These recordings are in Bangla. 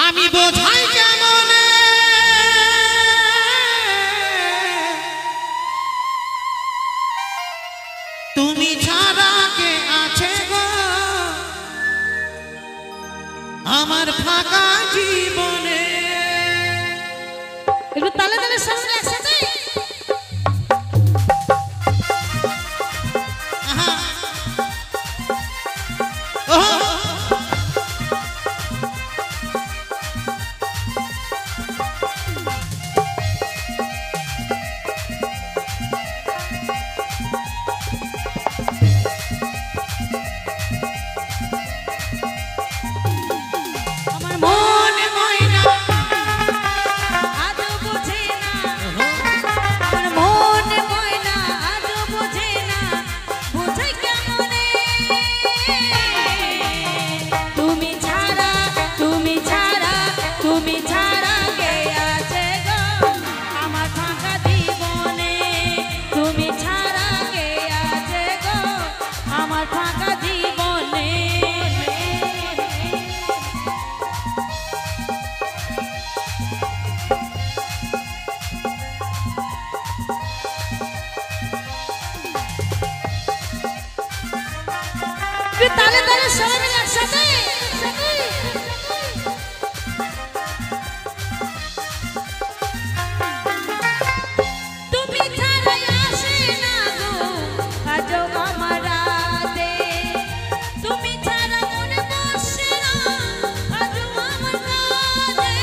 আমি বোঝাই কেমন তুমি ছাড়া কে আছে গো আমার ফাঁকা জীবনে। একটু তালে তালে সামনে একসাথে তালে তালে সবাই মিলে একসাথে তুমি ছাড়াই আসে না গো আজও আমার রাতে তুমি ছাড়া মনে বসে না আজও আমার রাতে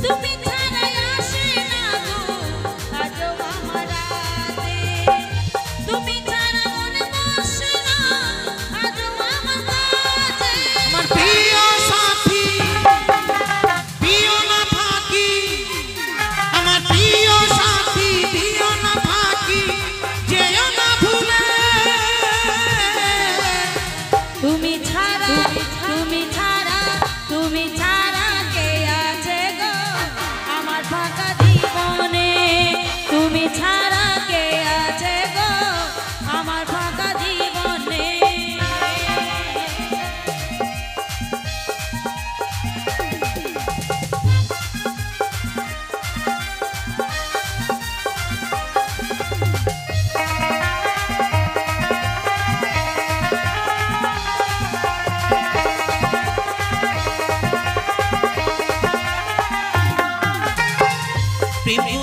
তুমি ছাড়াই আসে না গো আজও আমার রাতে তুমি ছাড়া মনে বসে না আজও আমার কাছে। আমার প্রিয় সাথী প্রিয় না ফাঁকি, আমার প্রিয় সাথী প্রিয় না ফাঁকি, যেও না ভুলে তুমি ছাড়া তুমি ছাড়া তুমি ছাড়া কে আছে গো আমার ফাঁকা জীবনে তুমি ছাড়া কে আছে গো আমার ফাঁকা জীবনে। প্রেম